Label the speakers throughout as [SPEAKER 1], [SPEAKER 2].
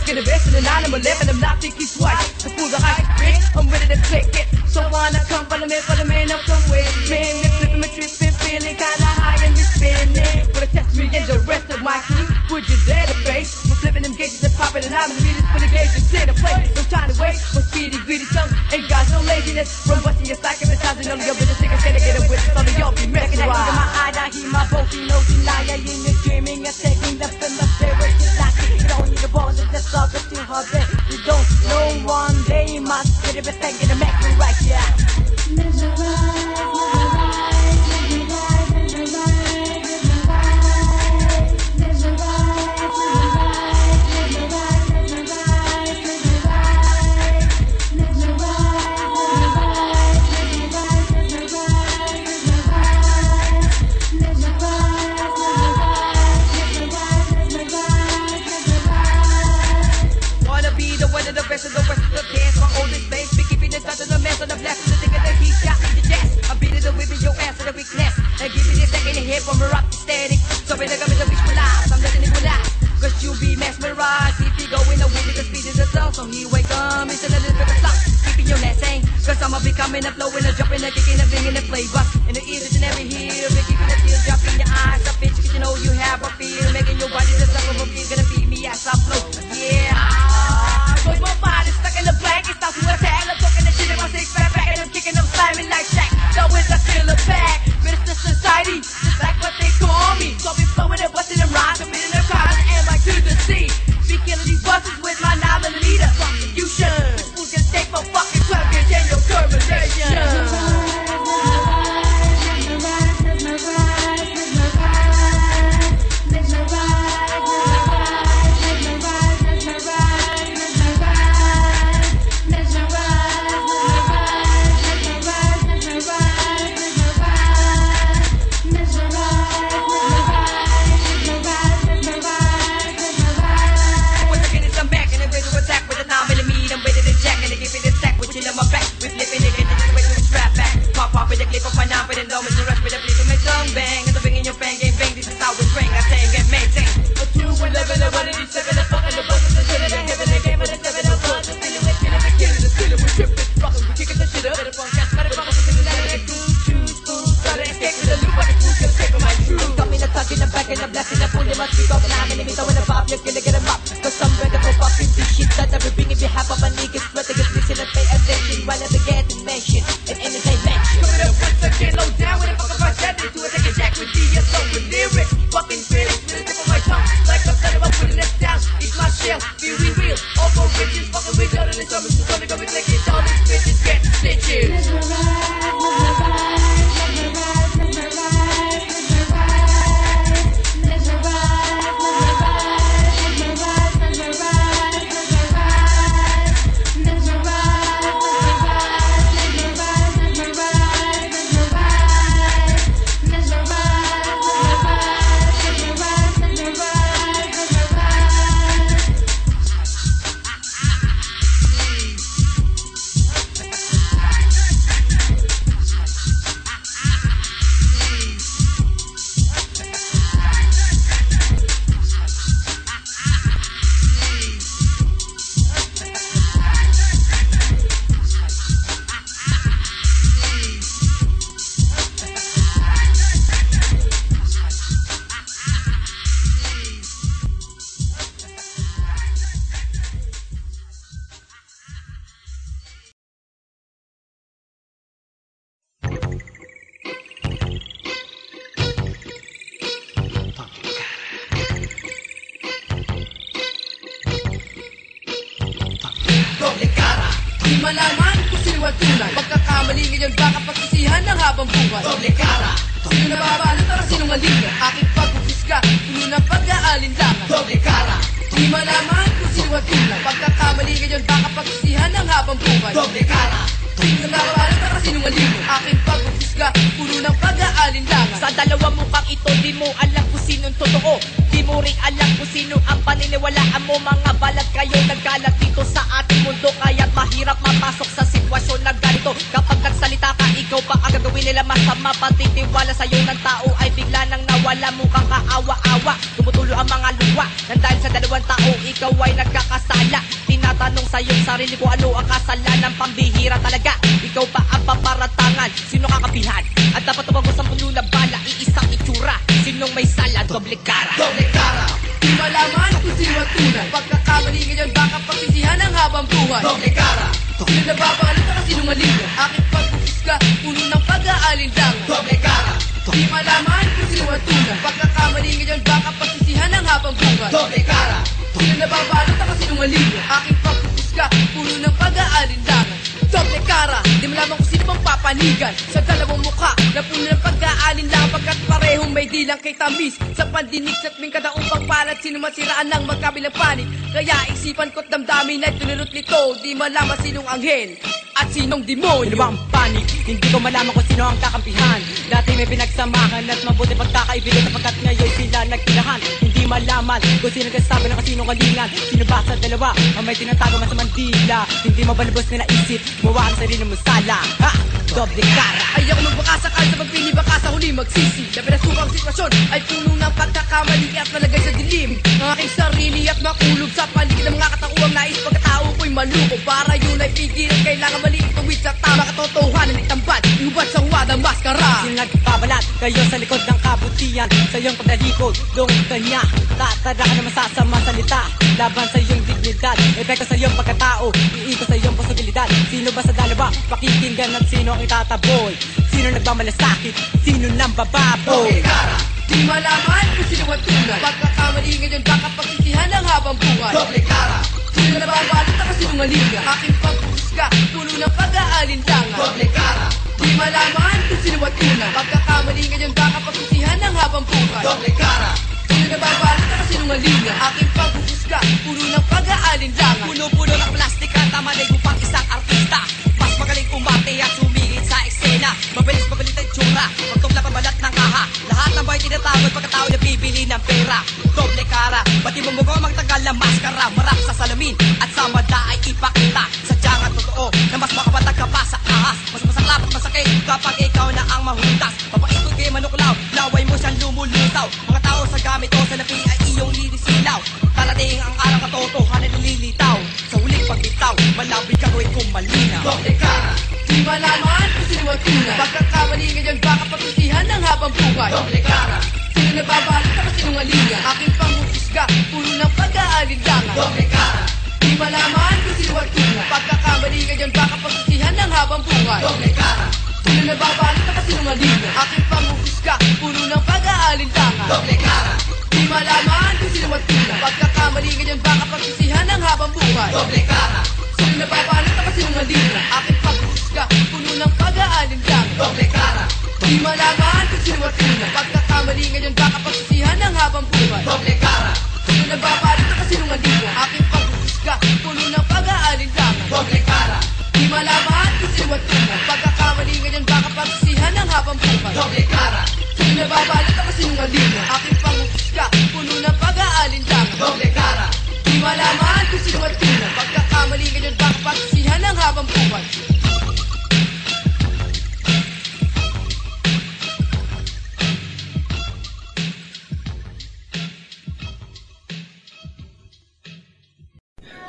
[SPEAKER 1] Get a best in the 9, I'm 11, I'm not thinking twice. To pull the high bitch, I'm ready to click it. So wanna come follow me, up some way. Man, me flipping, me tripping, feeling kinda high and me spinning. Wanna test me and the rest of my crew? Would you dare to face? We're flipping them gauges and popping and I'm ready for the gauges in the play. No time to wait, my speedy, greedy tongue ain't got no laziness. From busting your stack and massaging on your business, niggas gotta get it with it. All of y'all be messing with my eye, I hear my vote, you know, deny in your dreaming and taking the film, my spirit is like you don't need a bone, that's all that's too hard. You don't know one day you must get it, but thinking to make me right, yeah. From a rock static, so when I come in the beach, I'm letting it relax. Cause you be mesmerized, if you go in the wind, the speed is the soul. So here we come, it's a little bit of stop, keeping your net saying. Cause I'ma be coming up, flowing, a jumping, a kicking, a bringing the flavor. In the ears and every heel, we're keeping the feel, dropping your eyes, a bitch, cause you know you have a feel. Making your body the stuff of a feel, gonna beat me as I flow. Yeah, cause my body's stuck in the blanket, stop to attack. I'm talking the shit in my six pack, and I'm kicking, I'm slamming like Shaq. So it's a killer pack, but it's the society. What they call me, so be flowing and busting them rhymes, I'm in the crowd and like to the sea. Be killing these buses with my 9mm. You should, this fool can take for fucking 12 years in your termination. malaman kung sino ang tunay. Pagkakamali ngayon baka pagsisihan ng habang buhay. Doble cara. Sino nababalot para sinungaling ka? Aking pagkukusga, puno ng pag-aalinlangan. Doble cara. Di malaman kung sino ang tunay. Pagkakamali ngayon baka pagsisihan ng habang buhay. Doble cara. Sino nababalot para sinungaling ka? Aking pagkukusga, puno ng pag-aalinlangan.
[SPEAKER 2] Sa dalawa mukhang ito, di mo alam kung sinong totoo. Di mo rin alam kung sino ang paniniwalaan mo. Mga balat kayo nagkalat dito sa ating mundo, kaya't mahirap mapasok sa sitwasyon na ganito. Kapag nagsalita ka, ikaw pa ang gagawin nila masama. Patitiwala sa'yo ng tao ay bigla nang nawala. wala mo kang kaawa-awa. Tumutulo ang mga luwa nang dahil sa dalawang tao ikaw ay nagkakasala. Tinatanong sa iyong sarili ko ano ang kasalanan. Pambihira talaga, ikaw pa ang paparatangan. Sino kakapihan? At dapat tumago sa puno na bala, iisang itsura. Sinong may sala, doble cara.
[SPEAKER 1] Doble cara. Di malaman kung sino ang tunay. Pagkakamali ngayon baka pagsisihan ang habang buhay. Doble cara. Sino nababalot na kasinungaling? Aking pagkukusga, puno ng pag-aalinlangan. Doble cara. Di malaman kung sino ang tunay. Pagkakamali ngayon baka pagsisihan ang habang buhay. Doble cara. Sino nababalot na kasinungaling? Aking pagkukusga, puno ng pag-aalinlangan. Doble cara, di malaman kung sino pang papanigan. Sa dalawang mukha na puno ng pag-aalinlangan. Pagkat parehong may dilang kay tamis. Sa pandinig at ming kada upang palat. Sino masiraan ng magkabilang panig. Kaya isipan ko't damdamin ay tunurot nito. Di malaman sinong anghel at sinong demonyo.
[SPEAKER 2] Sino ba ang panig? Hindi ko malaman kung sino ang kakampihan. Dati may pinagsamahan at mabuti pagkakaibigan. Sapagkat ngayon sila nagkilahan. Hindi malaman kung sino nagsasabi ng kasinungalingan. Sino ba sa dalawa ang may tinatago man sa mandila? Hindi mabalubos nila isip, gumawa ang sarili mo sala. Ha! Doble cara.
[SPEAKER 1] Ayaw magbakasakal sa pagpili, baka sa huli magsisi. Labi na sukang sitwasyon ay puno ng pagkakamali at malagay sa dilim. Ang aking sarili at makulog sa paligid ng mga katauang nais. Pagkatao ko'y maluko para yun ay pigilan. Kailangan mali tuwid sa tama katotohanan itambad. Iubad sa huwadang maskara.
[SPEAKER 2] Sino nagpapalat kayo sa likod ng kabutihan? Sa iyong pagdalikod, dong kanya. Tatara ka na masasama salita laban sa iyong dignidad. Epekto sa iyong pagkatao, iiko sa iyong posibilidad. Sino ba sa dalawa pakikinggan at sino ang itataboy? Sino nagmamalasakit? Sino nang bababoy?
[SPEAKER 1] Doble cara. Di malaman kung sino ang tunay. Pagkakamali ngayon baka pagsisihan ang habang buhay. Doble cara. Sino nababalot na kasinungaling? Aking pagkukusga, puno ng pag-aalinlangan. Doble cara. Di malaman kung sino ang tunay. Pagkakamali ngayon baka pagsisihan ang habang buhay. Doble cara. Sino nababalot na kasinungaling? Aking pagkukusga, puno ng pag-aalinlangan.
[SPEAKER 2] Puno-puno ng plastik at tamanay upang isang artista. Mas magaling umate at sumingit sa eksena. Mabilis ang tsura, pagtumla pabalat ng kaha. Lahat ng boy tinatawag pagkatao na bibili ng pera. Doble cara, pati mo mo magtagal ng maskara. Marap sa salamin at sa mata ay ipakita. Sadyang at totoo na mas makabatag ka pa sa ahas. Mas masaklap at masakit kapag ikaw na ang mahutas. Papaikot kay manuklaw, laway mo siyang lumulutaw. Mga tao sa gamit o sa lapi ay iyong lilisilaw. Talating ang araw katotohanan nililitaw. Sa huling pagbitaw, malawig ka ko'y kumalinaw.
[SPEAKER 1] Doble cara. Di malaman kung sino ang tunay. Pagkakamali ngayon baka pagsisihan ng habang buhay. Doble cara. Sino nababalot na kasinungaling? Aking panghuhusga, puno ng pag-aalinlangan. Doble cara. Di malaman kung sino ang tunay. Pagkakamali ngayon baka pagsisihan ng habang buhay. Doble cara. Sino nababalot na kasinungaling? Aking panghuhusga, puno ng pag-aalinlangan. Doble cara. Di malaman kung sino ang tunay. Pagkakamali ngayon baka pagsisihan ng habang buhay. Doble cara. Sino nababalot na kasinungaling? Aking panghuhusga, puno ng pag-aalinlangan. Doble cara. Di malaman kung sino ang tunay. Pagkakamali ngayon baka pagsisihan ng habang buhay. Doble cara. Sino nababalot na kasinungaling? Aking panghuhusga, puno ng pag-aalinlangan. Doble cara. Di malaman kung sino ang tunay. Pagkakamali ngayon baka pagsisihan ng habang buhay. Doble cara. Sino nababalot na kasinungaling? Aking panghuhusga, puno ng pag-aalinlangan. Doble cara. Di malaman kung sino ang tunay. Pagkakamali ngayon baka pagsisihan ng habang buhay.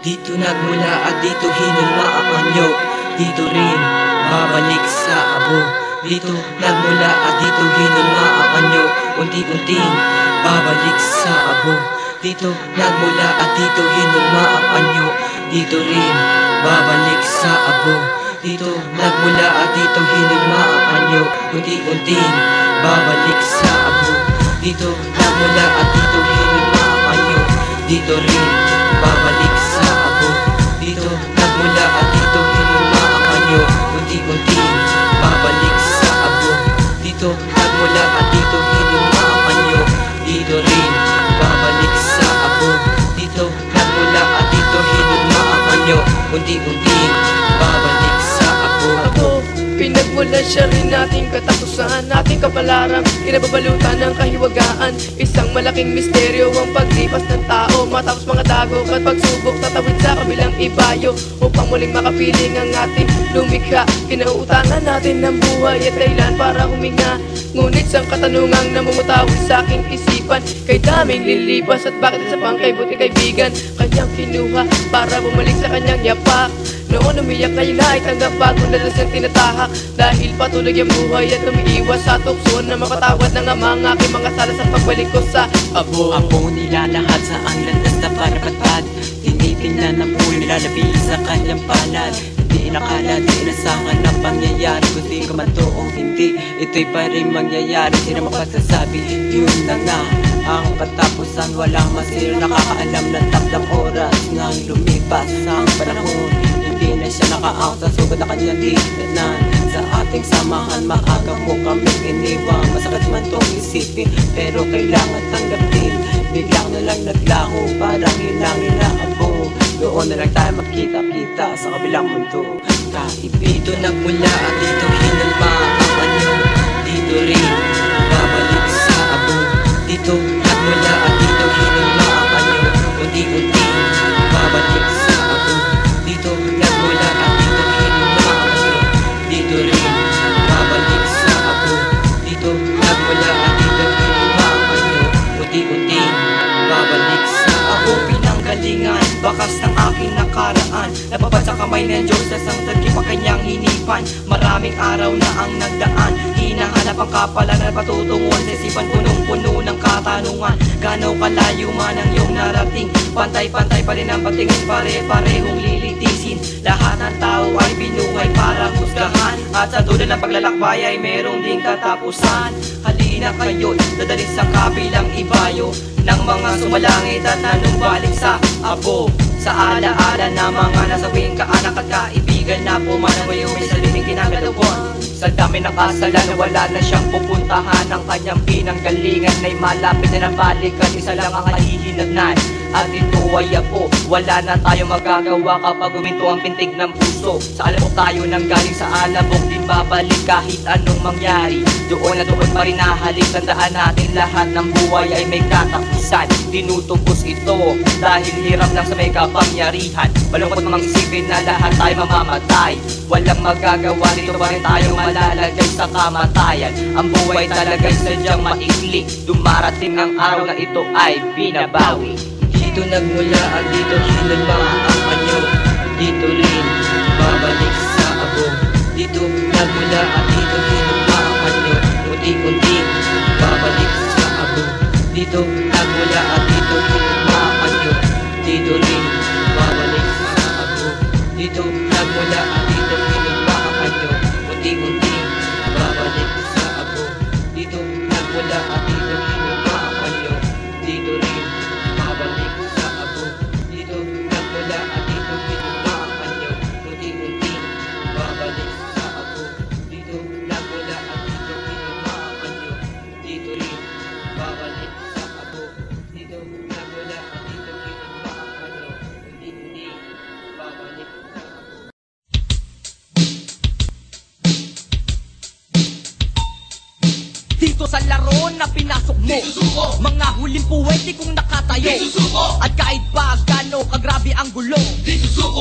[SPEAKER 2] Dito nagmula at dito hinulma ang anyo. Dito rin babalik sa abo. Dito nagmula at dito hinulma ang anyo. Unti-unting babalik sa abo. Dito nagmula at dito hinulma ang anyo. Dito rin babalik sa abo. Dito nagmula at dito hinulma ang anyo. Unti-unting babalik sa abo. Dito nagmula at dito hinulma ang anyo. Dito rin babalik sa abo. Dito nagmula at dito hinulma ang anyo. Unti-unting babalik sa abo. Dito nagmula at dito hinulma ang anyo. Dito rin babalik sa abo. Dito nagmula at dito hinulma ang anyo. Unti-unting babalik sa abo.
[SPEAKER 1] Pinagmula siya rin nating katapusan, ating kapalaran, kinababalutan ng kahiwagaan. Isang malaking misteryo ang paglipas ng tao, matapos mga dagok at pagsubok, tatawid sa kabilang ibayo upang muling makapiling ang ating lumikha. Kinauutangan natin ng buhay at dahilan para huminga
[SPEAKER 3] Ngunit sang katanungang namumutawi sa aking isipan, kay daming lilipas at bakit sa pangkay buti kaibigan kanyang kinuha para bumalik sa kanyang yapak. Noon umiyak ngayon ay tanggap bago na lang siyang tinatahak, dahil patuloy ang buhay at umiiwas sa tukso na mapatawad ng amang aking mga sala sa pagbalik ko sa abo.
[SPEAKER 4] Abo nila lahat sa ang landas na parapatpad, tinitingnan ng pulo nilalabi sa kanyang palad. Di inakala, di inasahan na pangyayari, kung di ka matuong hindi, ito'y pa rin mangyayari. Sino makapagsasabi, yun na nga ang katapusan, walang masira, nakakaalam ng takdang oras nang lumipas ang panahon. Hindi na siya nakaang sa sugod na kanyang tinanan. Sa ating samahan, maaga mo kaming iniwan. Masakit man tong isipin, pero kailangan tanggapin. Biglang na lang naglaho, parang hinangin na abo. Doon na lang tayo magkita-kita sa kabilang mundo. Dito nagmula at dito hinalma ang anyo. Dito rin babalik sa abo. Dito nagmula at dito hinalma ang anyo. Unti-unti babalik sa abo. Dito nagmula at dito hinalma ang anyo. Dito rin babalik sa abo. Dito nagmula at dito hinalma ang anyo. Unti-unti babalik sa abo. Pinanggalingan, bakas ng aking nakaraan, napabad sa kamay ng Diyos sa sang tagip ang kanyang hinipan. Maraming araw na ang nagdaan, hinahanap ang kapala na patutunguhan sa isipan, punong-puno ng katanungan. Gano'ng kalayo man ang iyong narating, pantay-pantay pa rin ang patingin, pare-parehong lilitisin. Lahat ng tao ay binuhay para husgahan, at sa dulo ng paglalakbay ay merong ding katapusan. Halina kayo't dadalhin sa kabilang ibayo ng mga sumalangit at nanumbalik sa abo. Sa alaala na mga nasawing kaanak at kaibigan na pumanangoy may saliting kinagalawan. Sa dami ng kasalan na wala na siyang pupuntahan, ang kanyang pinanggalingan ay malapit na nabalikan. Isa lang ang kahihinatnan at ito ay abo. Wala na tayo magagawa kapag uminto ang pintig ng puso. Sa alabok tayo nang galing, sa alabok din babalik kahit anong mangyari. Doon na doon pa rin nahalik, tandaan natin lahat ng buhay ay may katapusan. Tinutubos ito dahil hirap lang sa may kapangyarihan. Malungkot namang isipin na lahat tayo mamamatay. Walang magagawa, dito pa rin tayo malalagay sa kamatayan. Ang buhay talaga'y sadyang maikli, dumarating ang araw na ito ay binabawi. Dito nagmula at dito hinalma ang anyo. Dito rin babalik sa abo. Dito nagmula at dito hinalma ang anyo. Unti-unti babalik sa abo. Dito nagmula at dito hinalma ang anyo. Dito rin babalik sa abo. Dito nagmula at dito hinalma ang anyo. Unti-unti babalik sa abo. Dito nagmula at dito hinalma ang anyo. Dito rin babalik sa abo. Dito nagmula at dito hinalma ang anyo. Unti-unti babalik sa abo. Dito nagmula at dito hinalma ang anyo. Dito rin babalik sa abo. Dito nagmula at dito hinalma ang anyo. Unti-unti babalik sa abo.
[SPEAKER 2] Dito sa laro na pinasok mo, mga huling puwede kong nakatayo. At kahit pa gano kagrabe ang gulo,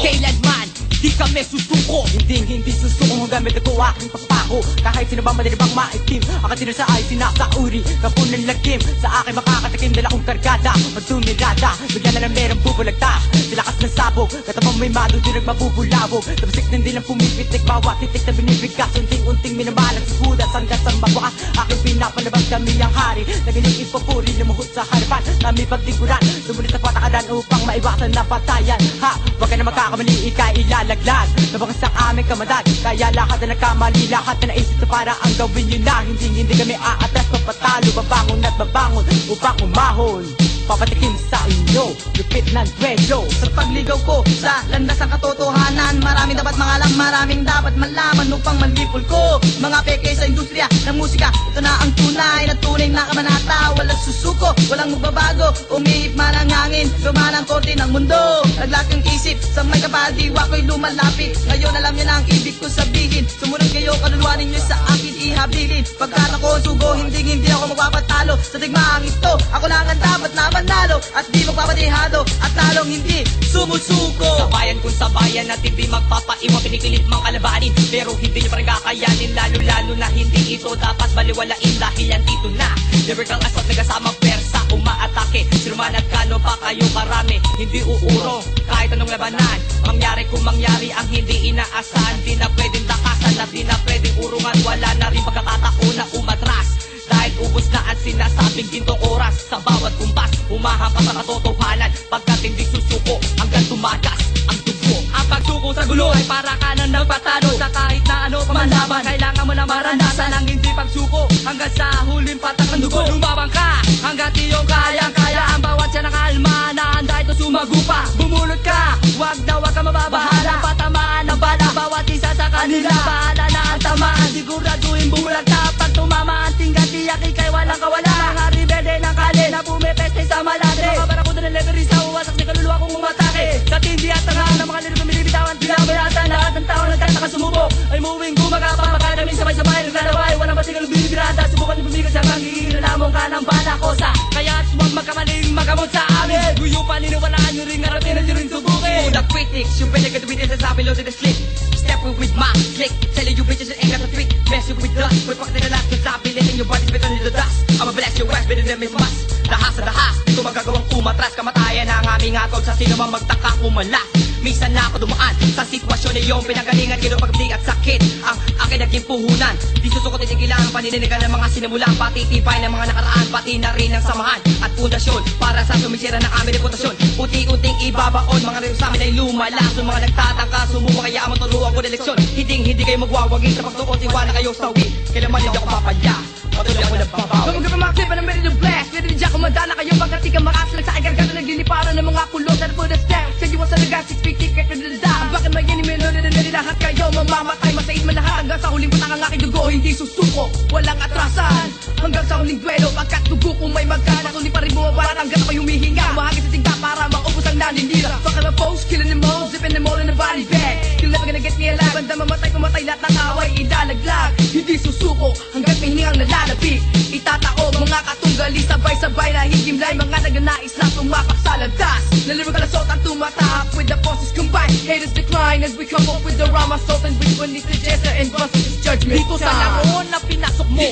[SPEAKER 2] kailanman di kami susuko. Hindi susuko hanggang may dago aking papako. Kahit sino bang madiribang maitim, akatinol sa ay sinasauri. Kapunan lagim, sa akin makakatikim, dala kong kargada. Pag tumirada, bigla na lang merong bubulagta. Silakas ng sabog, katabang may madudurag mabubulabog. Tapos ng dilang pumipitik, bawat titik na binibigas. Unting-unting minamalang sa kudas hanggang sa mabukas. Aking pinapalabag kami ang hari, nagaling ipapuri, lumuhot sa harapan. Kami pagdikuran, sumunod sa patakadan upang maiwasan na patayan. Ha, wag ka na magkakamali, ikay ilalaglag. Nabakas ang aming kamadad, kaya lahat na nagkamali, lahat na naisip na para ang gawin nyo na. Hindi kami aatras, papatalo, babangon at babangon upang umahon. Papatikim sa inyo, lupit ng dwello.
[SPEAKER 1] Sa pagligaw ko sa landas ng katotohanan, maraming dapat mangalam, maraming dapat malaman upang manlipol ko. Mga peke sa industriya ng musika, ito na ang tunay na tunay na kabanata. Walang susuko, walang magbabago, umihip man ang hangin, lumalang konti ng mundo. Naglakang isip, sa may kapadiwa ko'y lumalapit. Ngayon alam niyo na ang ibig ko sabihin, sumunod kayo, kaluluwa ninyo sa akin ihabilin. Pagkat ako sugo, hindi ako magpapatalo sa digmaang ito. Ako lang ang dapat na manalo at di magpapadihado at lalong hindi sumusuko.
[SPEAKER 2] Sabayan kung sabayan at hindi magpapaiwan, pinikilit mang kalabanin, pero hindi nyo pa rin kakayanin. Lalo Lalo na hindi ito dapat baliwalain dahil yan dito na lyrical assault na kasamang persa umaatake. Sino man at kano pa kayo karami, hindi uurong kahit anong labanan. Mangyari kung mangyari ang hindi inaasahan, di na pwedeng takasan at di na pwedeng urungan. Wala na rin pagkakataon na umatras dahil ubos na ang sinasabing gintong oras. Sa bawat kumpas, humahampas sa katotohanan pagkat hindi susuko hanggang tumagas ang dugo.
[SPEAKER 1] Ang pagsuko sa gulo ay para ka nang nagpatalo sa kahit na ano pamanlaban. Kailangan mo na maranasan ang hindi pagsuko hanggang sa huling patak ng dugo. Lumabang ka hanggat iyong kayang-kaya ang bawat siya nakalma na handa ito sumagupa. Bumulot ka, wag ka mababahala, patamaan ang bala bawat isa sa kanila. Bahala na ang tamaan, siguraduhin bulag na pag tumama ang tingkat. Tiyak ikay walang kawala, mga rebelde ng kali na pumipeste sa malate. Mga barakuda ng leveries na uwasak sa kaluluwa kong umatake. Sa tindi at tangaan ng mga lirik na milibitawan, binabayatan lahat ng tao nagtataka sumubok ay muwing gumagapang makadaming sabay-sabay naglalaway. Walang basigang binibirada, subukan yung bumigas hanggang giginanamong ka ng balakosa. Kaya't huwag magkamaling magamot sa amin. Guyo paniniwalaan nyo rin ngarating na nyo rin subukin.
[SPEAKER 2] The critics, you better get the witness and sabi loaded the slip. Step with my click, telling you bitches and ain't got the trick. Mess you with dust, with pocket in the last, cause I'll be letting your body spit under the dust. I'ma bless your ass, better than Miss Must. Dahas sa dahas, ito magagawang umatras. Kamatayan ang aming atol sa sino man magtaka umalas. Minsan na ako dumaan sa sitwasyon na iyong pinagalingan. Kinupagdi at sakit ang akin naging puhunan. Di susukot itigilan ang panininigan ng mga sinimulan. Pati tibay ng mga nakaraan, pati na rin ang samahan at pundasyon para sa sumisira ng aming reputasyon. Unti-unting ibabaon, mga rin sa amin ay lumalason. Mga nagtatangka, sumuko kaya matuluan ko na leksyon. Hindi kayo magwawagin sa pagtuon, tiwala kayo sa win. Kailanman hindi ako papalya, patuloy ako nagbabawi.
[SPEAKER 1] Gumagap ang mga clip na ready to blast. Ready to jack, kumadala kayo pagkat di ka makasalag sa agargata. Nagliliparan ng mga kulot at put a stamp. Sa iwan sa lagas, 6 feet, kick at dam. Bakit may inimilo na lahat kayo mamamatay, masait man lahat. Hanggang sa huling patang ang aking dugo, hindi susuko, walang atrasan. Hanggang sa huling duelo, pagkat dugo kung may magkana. Kung di pa rin bumabara, hanggang ako'y humihinga. Mahagis sa tingka para maubos ang naninira. Fucking the post, killing them all, zipping them all in the body bag. You'll never gonna get me alive. Banda mamatay, pumatay, lahat ng away, idalaglag. Hindi susuko, hanggang may hiningang nalalapit. Itataob mga katunggali, sabay-sabay na higimlay. Mga nagnanais na tumapak sa landas. Na lyrical assault ang tumatahak with the forces combined. Haters decline as we come up with the rhyme assault. And which one needs to jester and bust this judgment.
[SPEAKER 2] Dito sa laro na pinasok mo,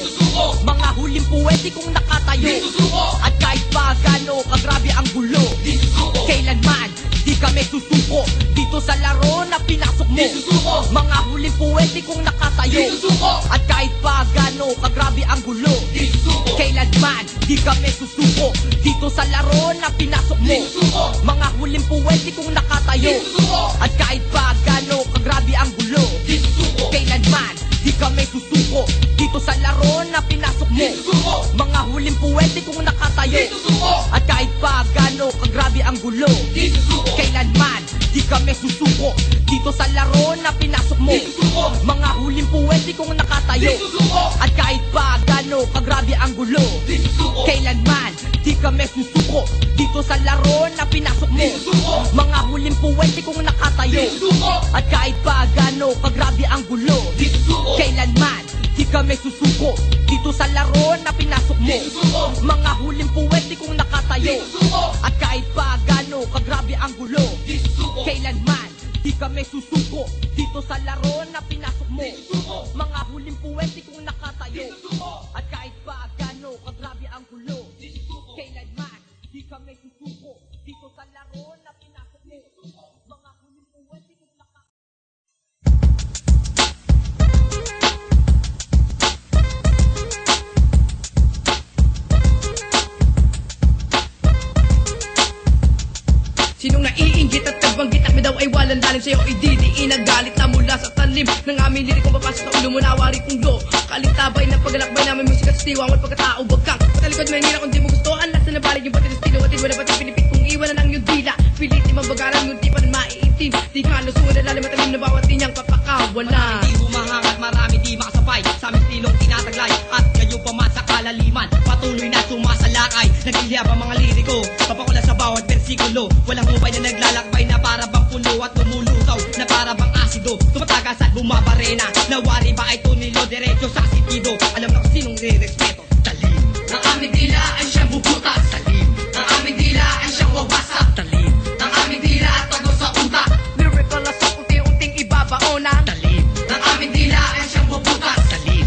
[SPEAKER 2] mga huling puwede kong nakatayo. At kahit pa gano kagrabe ang gulo, kailanman di kami susuko. Dito sa laro na pinasok mo, mga huling puwede kong nakatayo. At kahit pa gano kagrabe ang gulo, kailanman di kami susuko. Dito sa laro na pinasok mo, mga huling puwede kong nakatayo. At kahit pa gano kagrabe ang gulo, kailanman di kami susuko. Dito sa laro na pinasok mo, mga huling puwede kong nakatayo. At kahit pa gano kagrabe ang gulo, kailanman di kami susuko. Dito sa laro na pinasok mo, mga huling puwede kong nakatayo. At kahit pa gano kagrabe ang gulo, kailanman di kami susuko. Dito sa laro na pinasok mo, mga huling puwede kong nakatayo. At kahit pa gano kagrabe ang gulo, kailanman di kami susuko. Dito sa laro na pinasok mo, mga huling puwede kong nakatayo. At kahit pa gano kagrabe ang gulo, kailanman di kami susuko. Dito sa laro na pinasok mo, mga huling puwede kong nakatayo. At kahit pa gano kagrabe ang gulo, kailanman di kami susuko. Dito sa laro na pinasok mo, mga huling puwede kong nakatayo.
[SPEAKER 1] Sinong naiinggit at nagbanggit at daw ay walang dalim sa'yo ididiin ang galit na mula sa talim ng aming lirik kung papasok sa ulo mo na wari kong lo. Kalintabay ng paglalakbay namin musika sa stiwang at pagkatao bagkang patalikod may nila kung di mo gusto ang lasa na balik yung pati ng stilo at iba na pati pinipit kong iwanan ang iyong dila. Pilitin mabagalan yung di pa rin maiitim. Di ka lusungan na lalim at talim na bawat tinyang papakawalan.
[SPEAKER 2] Di humahangat, marami di makasabay sa aming stilong tinataglay. At ngayon pa man sa kalaliman, patuloy na sumasalakay. Nagliliyab ang mga liriko, papakula sa bawat versikulo. Walang hubay na naglalakbay na para bang pulo at lumulusaw na para bang asido. Tumatagas at bumabarena, nawari ba ay tunilo diretso sa sitido. Alam na kung sinong nirespeto. Talim
[SPEAKER 1] Ang aming dila ay siyang bubutas.
[SPEAKER 2] talim,
[SPEAKER 1] Ang aming dila ay siyang wawasak.
[SPEAKER 2] talim,
[SPEAKER 1] Ang aming dila at tago sa utak. Lyrical assault unti-unting ibabaona.
[SPEAKER 2] talim,
[SPEAKER 1] Ang aming dila ay siyang bubutas.
[SPEAKER 2] talim,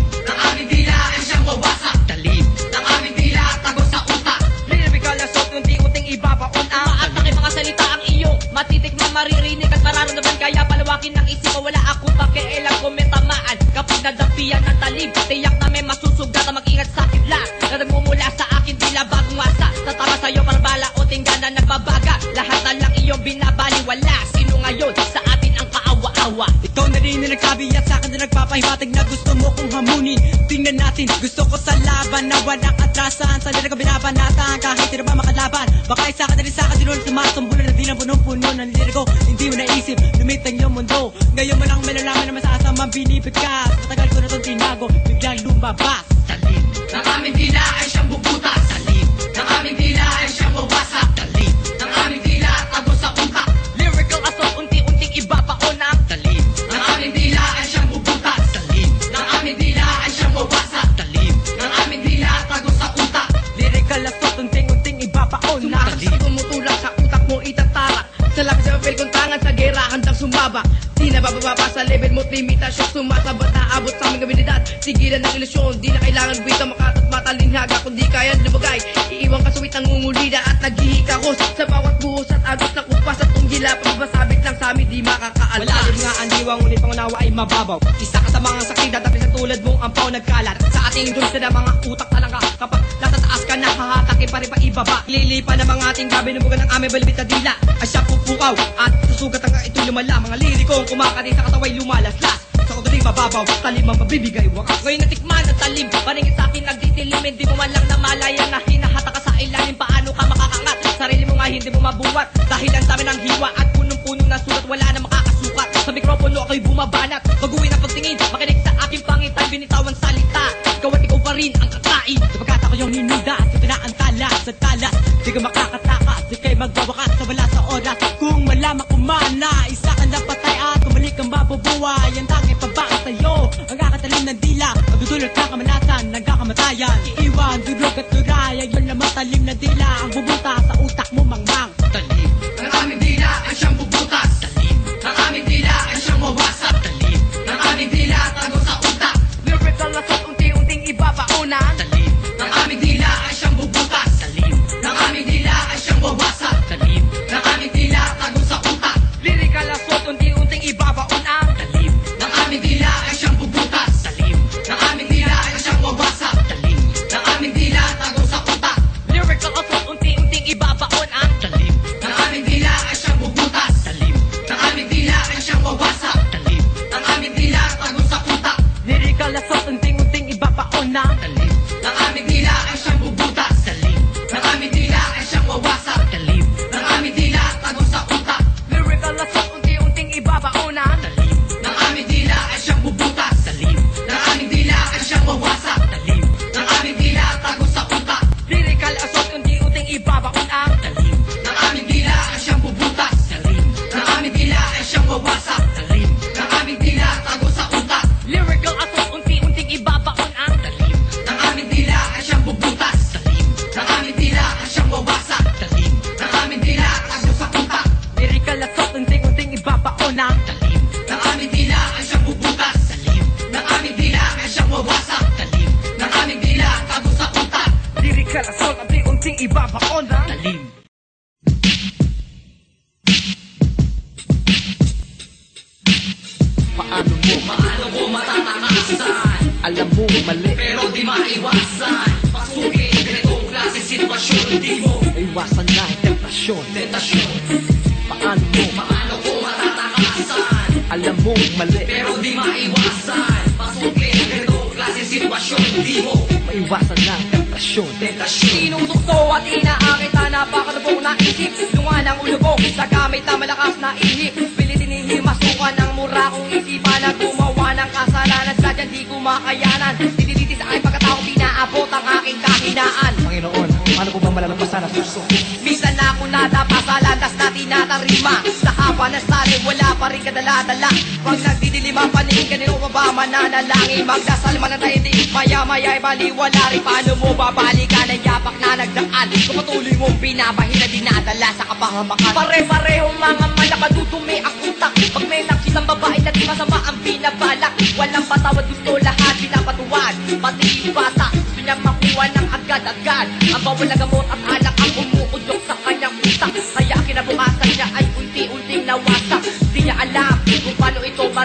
[SPEAKER 2] maririnig at mararamdaman. Kaya palawakin ng isip ko, wala akong pakialam kung may tamaan. Kapag nadapian ng talib, tiyak na may masusugat. Mag-ingat sa kidlat na nagmumula sa akin tila bagong wasa. Tatama sa'yo parang bala o tingga na nagbabaga. Lahat na lang iyong binabaliwala. Sino ngayon sa atin ang kaawa-awa?
[SPEAKER 4] Ikaw na rin na nagsabi at sa'kin na nagpapahiwatig na gusto mo kong hamunin. Tingnan natin, gusto ko sa laban na walang atrasan. Sa nila ka binabanatan, kahit sino ba makalaban. Baka isa ka na rin sa'kin, sinunod sa mga sumbulan na di na punong-puno ng lirik ko. Hindi mo naisip, lumitang yung mundo. Ngayon mo lang malalaman na masasamang binibig ka. Matagal ko na itong tinago, biglang lumabas.
[SPEAKER 2] Talim ng aming dila ay siyang bubutas. Talim ng aming dila ay siyang wawasak. Talim ng aming dila tago sa utak. Lyrical assault, unti-unting iba pa o ng talim ng aming dila ay siyang bubutas. Talim ng aming dila ay siyang wawasak. Talim ng aming dila tago sa utak.
[SPEAKER 4] Lyrical assault, unting-unting iba pa o na
[SPEAKER 3] Sumakas tumutulak sa utak mo itatarak. Sa lapis sa papel kung tangan sa gera handang sumabak. Di na bababa pa sa level mo't limitasyon. Sumasabat na abot sa aming abilidad. Sigilan ng ilusyon, di na kailangan buwita makatat matalinghaga. Kung di kayang lumagay, iiwan ka suwit ang ngungulida. At naghihikahos sa bawat buhos at agos na kupas. At tunggila, pagbasabit lang sa amin di makakaalala.
[SPEAKER 2] Malalim nga ang diwa, ngunit pangunawa ay mababaw. Isa ka sa mga saksi, dadapin sa tulad mong ampaw nagkalat. Sa ating dulce na mga utak talang ka. Kapag nasa taas ka na, hahatakin pa rin pa ibaba. Lilipa na mga ating gabi, nabugan ng aming balibit na dila. Asya pupukaw at susugat ang ito'y lumala. Mga lirikong kumakati sa kataway lumalaslas. Sa kagaling mababaw, talim ang mabibigay wakas. Ngayon natikman ang talim, paningin sa akin nagditilim. Hindi mo man lang namalaya na hinahata ka sa ilalim. Paano ka makakangat? Sarili mo nga hindi mo mabuhat. Dahil ang dami ng hiwa at punong-puno na sulat, wala na makakasukat. Sa mikropono ako'y bumabanat. Baguhin ang pagtingin, makinig sa aking pangitan. Binitawan salita, ikaw at ikaw pa rin ang kakain. Sapagkat ako yung hinuda sa pinaantala sa talas. Di ka makakatakas, di kayo magbawakas sa wala sa oras. Kung malaman ko man na isa ka na patay at kumalik kang mabubuhay. Ang tanging pabaan sa'yo, ang kakatalim ng dila. Magdudulot ng kamanatan, nagkakamatayan. Iiwan, durog at duraya, yun lang matalim na dila. Ang bubuta sa utak mo mangmang. Talim ng aming dila ay siyang bubutas. Talim ng aming dila ay siyang wawasak. Talim ng aming dila tago sa utak.
[SPEAKER 3] Lyrical assault, unti-unting ibabauna.
[SPEAKER 2] Talim ng aming dila ay siyang bubutas. Talim ng aming dila ay siyang wawasak. Talim ng aming dila tago sa utak.
[SPEAKER 3] Lyrical assault, unti-unting ibabauna.
[SPEAKER 2] Talim ng aming dila ay siyang bubutas. Talim ng aming dila ay siyang wawasak. Talim ng aming dila tago sa utak.
[SPEAKER 3] Lyrical assault, unti-unting ibabaon ang
[SPEAKER 2] Talim ng aming dila ay siyang bubutas. Talim ng aming dila ay siyang wawasak. Talim ng aming dila tago sa utak.
[SPEAKER 4] Lyrical assault, unting-unting iba pa o na
[SPEAKER 2] Talim ng aming dila ay siyang bubutas. Talim ng aming dila ay siyang wawasak. Talim ng aming dila tago sa utak.
[SPEAKER 3] lyrical assault, unti-unting ibabaon ang
[SPEAKER 2] Talim ng aming dila ay siyang bubutas. Talim ng aming dila ay siyang wawasak. Talim ng aming dila tago sa utak.
[SPEAKER 3] lyrical assault, unti-unting ibabaon ang
[SPEAKER 2] Talim ng aming dila ay siyang bubutas. Talim ng aming dila ay siyang wawasak. Talim ng aming dila tago sa utak.
[SPEAKER 3] lyrical assault, unti-unting ibabaon ang
[SPEAKER 2] Talim ng aming dila ay siyang bubutas. Talim ng aming dila ay siyang wawasak. Talim ng aming dila tago sa utak.
[SPEAKER 4] Lyrical assault, unting-unting iba pa o na
[SPEAKER 2] Talim ng aming dila ay siyang bubutas. Talim ng aming dila ay siyang wawasak. Talim ng aming dila tago sa utak.
[SPEAKER 3] lyrical assault, unti-unting ibabaon ang
[SPEAKER 2] Talim.
[SPEAKER 4] Paano mo matatakasan? Alam mo mali,
[SPEAKER 2] Pero di maiwasan. Pasukin ganitong klase sitwasyon. Di mo
[SPEAKER 4] iwasan na temptasyon.
[SPEAKER 2] tentasyon.
[SPEAKER 4] Paano
[SPEAKER 2] ko matatakasan?
[SPEAKER 4] alam mo mali,
[SPEAKER 2] Pero di maiwasan. Pasukin ganitong klase sitwasyon. Di mo
[SPEAKER 4] maiwasan na temptasyon.
[SPEAKER 2] tentasyon.
[SPEAKER 3] Tinutokso at inaakit na napakadabong naisip. Lunga ng ulo ko sa gamit na malakas na ihip. Pilitin ihimasukan ng mura kong isipan na gumawa ng kasalanan. Sadya di ko makayanan. Ditititi sa aking pagkatao, pinaabot ang aking kahinaan.
[SPEAKER 4] Panginoon, paano ko bang malalampasan ang puso?
[SPEAKER 3] Minsan na ako nadapa sa landas na tinatarima. Sa haba ng sali, wala pa rin kadala-dala. Pag nagdidilim ang paningin, kanino pa ba mananalangin? Magdasal man ang taindig, maya-maya'y baliwala rin. Paano mo babalikan ang yapak na nagdaan? Kung patuloy mong binabahina, dinadala sa kapahamakan. Pare-parehong mga malakadudumi ang utak. Pag may nakitang babae na di masama ang binabalak. Walang patawad, gusto lahat pinapatuwad. Pati yung bata, gusto niyang makuha ng agad-agad. Ang bawal na gamot at alak ang umuudok sa kanyang utak. Kaya kinabukasan niya ay unti-unting nawas.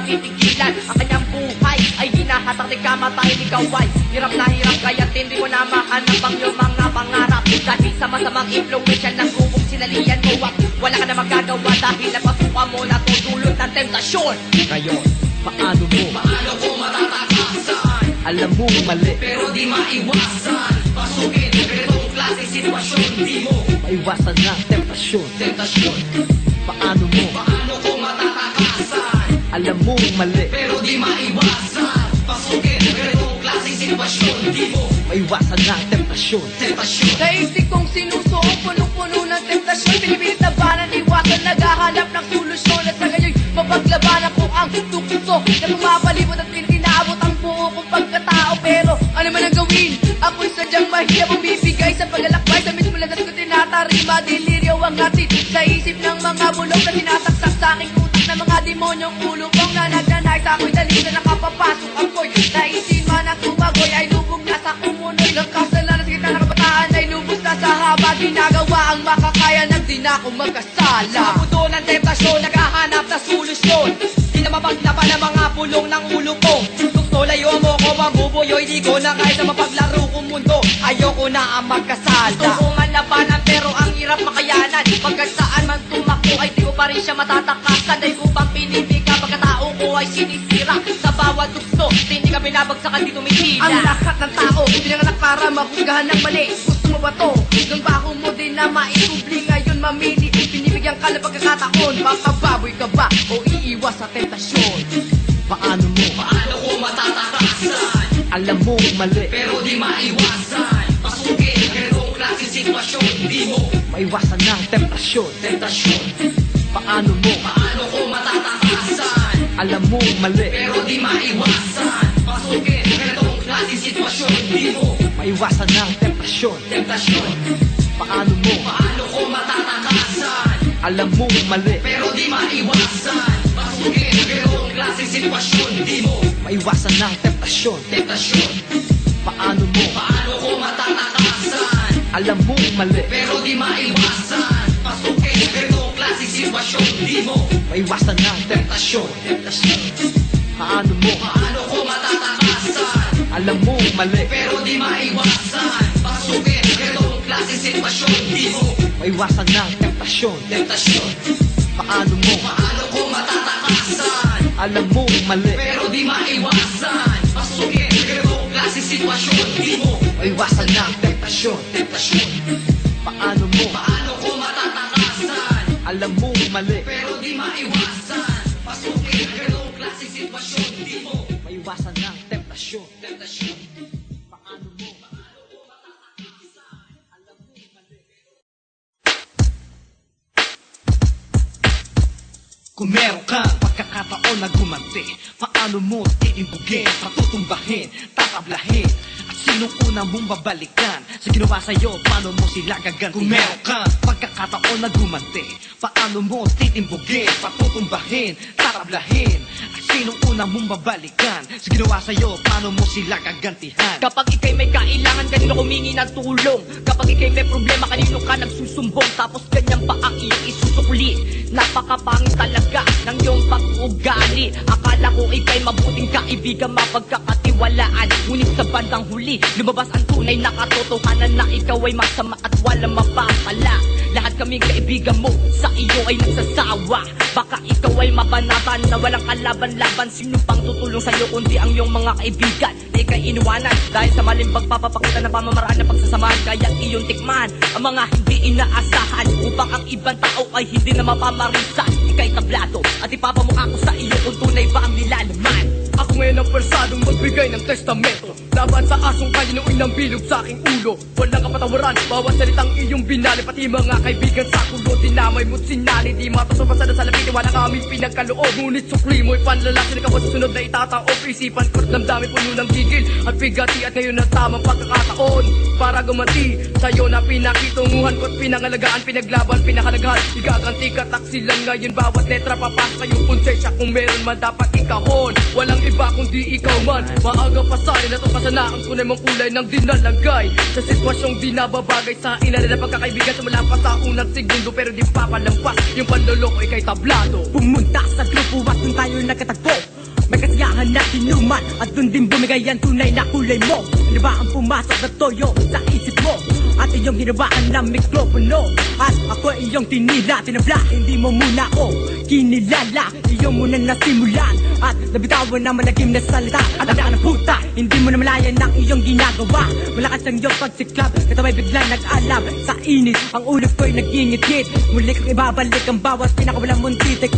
[SPEAKER 2] mapipitigilan. Ang kanyang buhay ay hinahatak ni kamatayan ni Kaway. Hirap na hirap kaya't hindi ko na mahanap ang iyong mga pangarap. Dahil sa masamang impluensya ng gubong sinalian mo at wala ka na magagawa dahil napasukan mo na tutulot ng tentasyon.
[SPEAKER 4] Ngayon, paano ko matatakasan? Alam mong mali,
[SPEAKER 1] Pero di maiwasan Pasukin ganitong klaseng sitwasyon Di mo
[SPEAKER 4] maiwasan ng temptasyon.
[SPEAKER 1] tentasyon
[SPEAKER 4] Paano
[SPEAKER 1] ko matatakasan
[SPEAKER 4] alam mong mali,
[SPEAKER 1] Pero di maiwasan Pasukin ganitong klaseng sitwasyon Di mo
[SPEAKER 4] maiwasan ng temptasyon.
[SPEAKER 3] Naisip kong sinusuong punong-puno ng temptasyon. Pinipilit na banan, iwasan, naghahanap ng solusyon. At sa gayo'y mapaglabanan ko ang tukso na pumapalibot at pinaabot ang buo kong pagkatao. Pero ano man ang gawin, ako'y sadyang mahirap bumibigay sa paglalakbay. Sa mismo landas ko tinatarima, deliryo ang hatid sa isip ng mga bulok na tinataksak sa aking utak ng mga demonyong ulo kong nanagnanay sa ako'y dali na nakapapasok ako'y naisin man at tumagoy ay lubog na sa kumunoy ng kasalanan sa gitna ng kabataan ay lubos na sa haba ginagawa ang makakaya ng di na ako magkasala.
[SPEAKER 2] Sa mundo ng tentasyon, naghahanap na solusyon. Di na mapaglaban ang mga pulong ng ulo ko. Gusto layo mo ko mabubuyoy, di ko na kahit na mapaglaro kong mundo. Ayoko na ang magkasala. Gusto ko nga labanan pero ang hirap makayanan. Pagkat saan man tumakbo ay di ko pa rin siya matatakasan. Dahil upang pinipika pagkatao ko ay sinisira. Sa bawat tukso, hindi ka binabagsakan di tumitila.
[SPEAKER 3] Ang lahat ng tao, pinanganak para mahusgahan ng mali. Gusto mo ba to? Hanggang baho mo din na maikubli ngayon mamili. Binibigyan ka ng pagkakataon, makababoy ka ba o iiwas sa tentasyon?
[SPEAKER 4] Paano
[SPEAKER 1] ko matatakasan
[SPEAKER 4] alam mong mali,
[SPEAKER 1] Pero di maiwasan Pasukin ganitong klaseng sitwasyon Di mo
[SPEAKER 4] maiwasan ng temptasyon. Paano
[SPEAKER 1] ko matatakasan
[SPEAKER 4] alam mong mali,
[SPEAKER 1] Pero di maiwasan Pasukin ganitong klaseng sitwasyon Di mo
[SPEAKER 4] maiwasan ng temptasyon. Paano
[SPEAKER 1] ko matatakasan
[SPEAKER 4] alam mong mali,
[SPEAKER 1] Pero di maiwasan Pasukin ganitong klaseng sitwasyon Di mo
[SPEAKER 4] maiwasan ng temptasyon. Paano
[SPEAKER 1] ko matatakasan
[SPEAKER 4] alam mong mali,
[SPEAKER 1] Pero di maiwasan Pasukin ganitong klaseng sitwasyon Di mo
[SPEAKER 4] maiwasan ng temptasyon. Paano
[SPEAKER 1] ko matatakasan
[SPEAKER 4] alam mong mali,
[SPEAKER 1] Pero di maiwasan Pasukin ganitong klaseng sitwasyon Di mo
[SPEAKER 4] maiwasan ng temptasyon. Paano
[SPEAKER 1] ko matatakasan
[SPEAKER 4] alam mong mali,
[SPEAKER 1] Pero di maiwasan Pasukin ganitong klaseng sitwasyon Di mo
[SPEAKER 4] maiwasan ng temptasyon. Paano
[SPEAKER 1] ko matatakasan
[SPEAKER 4] alam mong mali,
[SPEAKER 1] Pero di maiwasan Pasukin ganitong klaseng sitwasyon Di mo
[SPEAKER 4] maiwasan ng temptasyon. Paano Kung meron kang pagkakataon na gumanti, paano mo tiimbugin, patutumbahin, tatablahin? At sinong una mong babalikan? Sa ginawa sa'yo, paano mo sila gagantihan? Kung meron kang pagkakataon na gumanti, paano mo tiimbugin, patutumbahin, tatablahin? At sinong una mong babalikan? Sa ginawa sa'yo, paano mo sila gagantihan?
[SPEAKER 2] Kapag ikay may kailangan, kanino humingi ng tulong? Kapag ikay may problema, kanino ka nagsusumbong? Tapos ganyan pa ang iyong isusukli. Napakapangit talaga ng iyong pag-ugali. Akala ko ikay mabuting kaibigan, mapagkakatiwalaan. Ngunit sa bandang huli, lumabas ang tunay na katotohanan na ikaw ay masama at walang mapapala. Lahat kaming kaibigan mo, sa iyo ay nagsasawa. Baka ikaw ay mabanatan na walang kalaban-laban. Sino pang tutulong sa'yo kundi ang iyong mga kaibigan na ikay inuwanan? Dahil sa maling pagpapakita ng pamamaraan ng pagsasamahan, kaya iyong tikman ang mga hindi inaasahan, upang ang ibang tao ay hindi na mapamarisan. Ikay tablado at ipapamukha ko sa iyo kung tunay ba ang nilalaman.
[SPEAKER 3] Ako ngayon ang persadong magbigay ng testamento laban sa asong kalinuin ng bilog sa aking ulo. Walang kapatawaran, bawat salitang iyong binali. Pati mga kaibigan sa kulo, dinamay mo't sinali. Di matasupasada sa lapit, wala kami pinagkaloob. Ngunit sukli mo'y panlalaki na kapag susunod na itataob. Isipan ko't damdamin puno ng gigil at bigati. At ngayon ang tamang pagkakataon para gumanti sa'yo na pinakitunguhan ko't pinangalagaan, pinaglaban, pinakalagahan. Igaganti ka taksi lang ngayon, bawat letra papasok kayong konsensya. Kung meron man dapat ikahon, walang iba kundi ikaw man. Maaga pa sa'yo na to Nasaan na ang tunay mong kulay ng dinalagay sa sitwasyong di nababagay sa ilalim na pagkakaibigan. Sumula pa sa unang segundo pero di papalampas yung panloloko ay kay tablado.
[SPEAKER 2] Pumunta sa grupo at dun tayo nagkatagpo. May kasiyahan na tinuman at dun din bumigay ang tunay na kulay mo. Ano ba ang pumasok na toyo sa isip mo? At iyong hinabaan ng mikropono. At ako iyong tinila, tinabla. Hindi mo muna ako kinilala. Iyong muna nasimulan at nabitawan na malagim na salita. At ang ng puta, hindi mo na malayan ang iyong ginagawa. Malakas ang iyong pagsiklab, katamay bigla nag-alam. Sa init, ang ulo ko'y nagingit-ngit. Muli kang ibabalik ang bawat pinakawalang mong titik.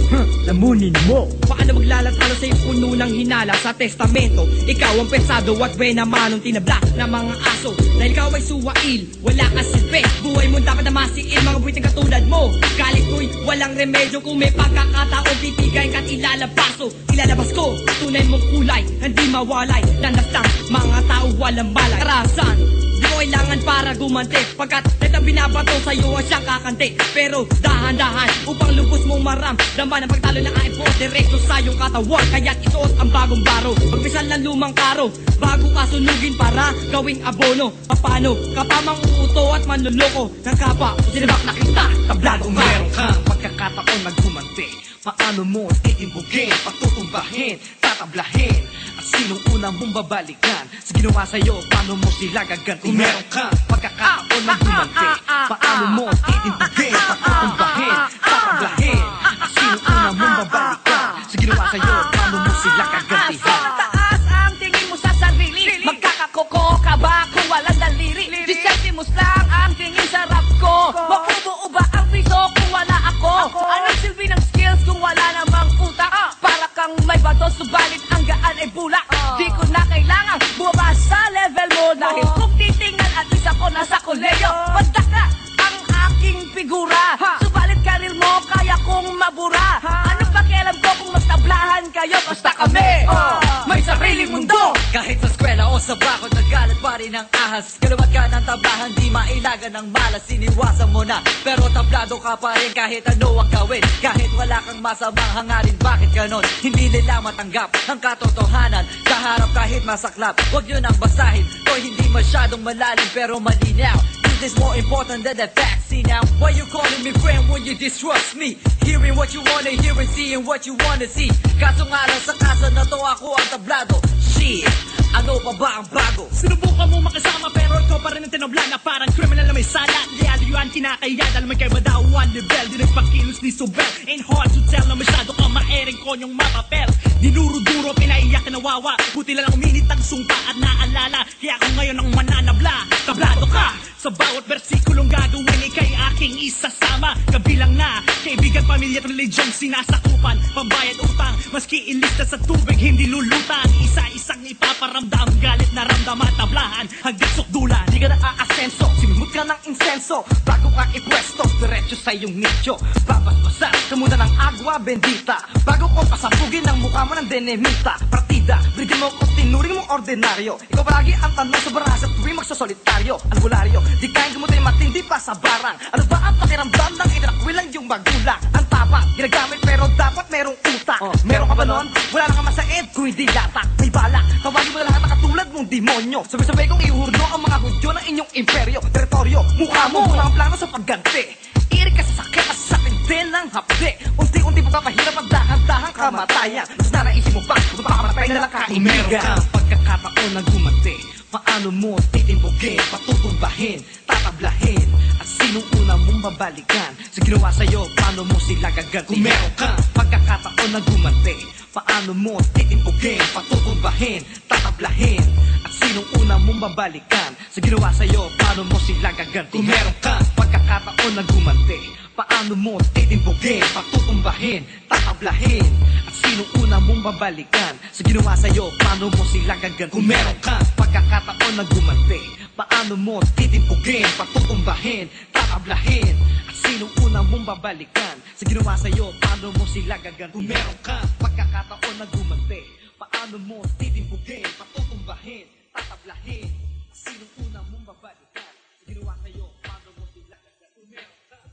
[SPEAKER 2] Lamunin mo. Paano maglalatalo sa iyong puno ng hinala sa testamento? Ikaw ang pesado at buena manong tinabla ng mga aso. Dahil ikaw ay suwail, wala ka silbi. Buhay mo dapat na masiil mga buwiting katulad mo. Galit ko'y walang remedyo kung may pagkakataon titigayin ka't ilalabaso. Ilalabas ko, tunay mong kulay, hindi mawalay. Landas lang, mga tao walang balay. Karasan, di mo kailangan para gumanti. Pagkat netang binabato sa'yo ang siyang kakante. Pero dahan-dahan, upang lubos mong maramdaman ang pagtalo ng aipos direkto sa iyong katawan. Kaya't isuot ang bagong baro, pagpisal ng lumang karo, bago ka sunugin para gawing abono. Paano ka pa manguuto at manluloko ng kapa? Sinabak na kita, tablado
[SPEAKER 5] Kung
[SPEAKER 2] ka.
[SPEAKER 5] meron kang pagkakataon maggumanti, paano mo titimbugin, patutumbahin, tatablahin? At sinong unang mong babalikan? Sa ginawa sa'yo, paano mo sila gagantihan? Kung meron kang pagkakataon maggumanti, paano mo titimbugin, patutumbahin, tatablahin? At sinong unang mong babalikan? Sa ginawa sa'yo, paano mo sila gagantihan?
[SPEAKER 1] Taas ang tingin mo sa sarili. Magkakakoko ka ba kung walang daliri? Disentimus lang ang tingin sa rap ko. Mapubuo ba ang piso kung wala ako? Anong silbi ng skills kung wala namang utak? Para kang may bato subalit ang gaan ay bulak. Di ko na kailangan bumaba sa level mo. Dahil kung titingnan at least ako nasa koleyo. Banda ka ang aking figura. Subalit karir mo kaya kong mabura. Ano pakialam ko kung magtablahan kayo? Basta kami may sariling mundo.
[SPEAKER 4] Kahit sa eskwela o sa bakod, nagalat pa rin ang ahas. Kalawat ka ng tablahan, di mailagan ng malas. Siniwasan mo na, pero tablado ka pa rin kahit ano ang gawin. Kahit wala kang masamang hangarin, bakit ganon? Hindi nila matanggap ang katotohanan. Kaharap kahit masaklap, huwag yun ang basahin. O hindi masyadong malalim pero malinaw. This is more important than the facts. See now, why you calling me friend when you distrust me? Hearing what you wanna hear and seeing what you wanna see. Kaso nga lang sa kaso na to ako ang tablado. Shit, ano pa ba ang bago?
[SPEAKER 5] Sinubukan mo makasama pero ikaw pa rin ang tinabla na parang criminal na may sala. Liado yun kinakaya dahil may kay madawan level. Di nagpakilos ni Sobel. Ain't hard to tell na masyado ka maering konyong mapapel. Dinuro-duro, pinaiyak na nawawa. Buti lang uminit ang sumpa at naalala. Kaya ako ngayon ang mananabla. Tablado ka sa bawat bersikulong gagawin, ikay aking isasama. Kabilang na kaibigan, pamilya at religyong sinasakupan. Pambayad utang, maski ilista sa tubig hindi lulutan. Isa-isang ipaparamdam, galit na ramdam at tablahan hanggang sukdulan. Di ka na aasenso, simimut ka ng insenso. Bago ka ipwesto, diretso sa iyong nicho. Babasbasan ka muna ng agwa bendita. Bago ko pasabugin ang mukha mo ng denemita. Partida, bridin mo ko, tinuring mo ordinaryo. Ikaw palagi ang tanong sa baras at tuwing magsasolitaryo. Albularyo, di kayang gumutin matindi pa sa barang. Ano ba ang pakiramdam ng itinakwilan yung magulang? Ang tapat, ginagamit pero dapat merong utak. Meron ka ba nun? Wala na ka masaid kung hindi latak. May balak, tawagin mo na lahat na katulad mong demonyo. Sabay-sabay kong ihurno ang mga hudyo ng inyong imperyo. Teritoryo, mukha mo, ang plano sa pagganti. Irik ka sa sakit at sa tindi ng hapde. Unti-unti pagpapahirap at dahan-dahang kamatayan. Mas nanaisip mo ba kung makamatay na lang kaibigan? Kung meron kang pagkakataon na gumanti, paano mo titimbugin, patutumbahin, tatablahin? At sinong unang mong babalikan? Sa ginawa sa'yo, paano mo sila gagantihan? Kung meron kang pagkakataon na gumanti, paano mo titimbugin, patutumbahin, tatablahin? At sinong unang mong babalikan? Sa ginawa sa'yo, paano mo sila gagantihan? Kung meron kang pagkakataon na gumanti, paano mo titimbugin, patutumbahin, tatablahin? At sinong unang mong babalikan? Sa ginawa sa'yo, paano mo sila gagantihan? Kung meron kang pagkakataon na gumanti, paano mo titimbugin, patutumbahin, tatablahin? At sinong unang mong babalikan? Sa ginawa sa'yo, paano mo sila gagantihan? Kung meron kang pagkakataon na gumanti, paano mo titimbugin, patutumbahin, tatablahin? At sinong unang mong babalikan? Sa ginawa sa'yo, paano mo sila gagantihan? Kung meron kang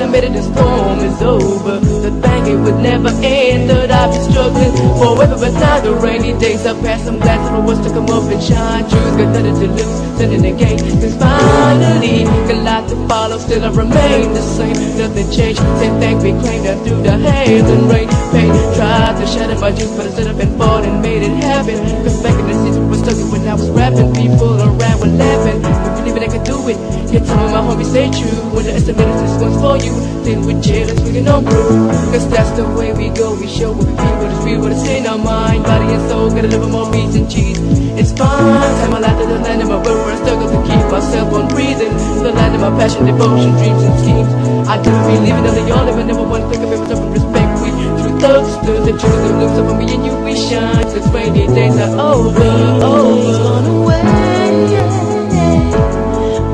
[SPEAKER 3] I made it, the storm is over. The thing it would never end. Thought I'd be struggling forever, but now the rainy days are past. I'm glad someone wants to come up and shine. Truth got nothing to lose, turning the game. Cause finally, got a lot to follow. Still I remain the same, nothing changed. Same thing we claimed that through the hail and rain. Pain tried to shatter my dreams, but I stood up and fought and made it happen. Cause back in the seats we were stuck when I was rapping. People around were laughing, but believing I could do it. Yet some of my homies say true. When the estimated this one's for you, then with jailers we can on through. Cause that's the way we go. We show what we feel, what is real, what is in our mind. Body and soul, gotta live with more beats and cheese. It's fun, time my life to the land of my world where I struggle to keep myself on breathing. The land of my passion, devotion, dreams and schemes. I never be leaving them, they all live. I never want to think of everything with respect. We through thugs, stood the truth, the looks up on me and you, we shine. Since rainy days are over,
[SPEAKER 6] Gone away,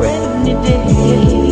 [SPEAKER 6] rainy day.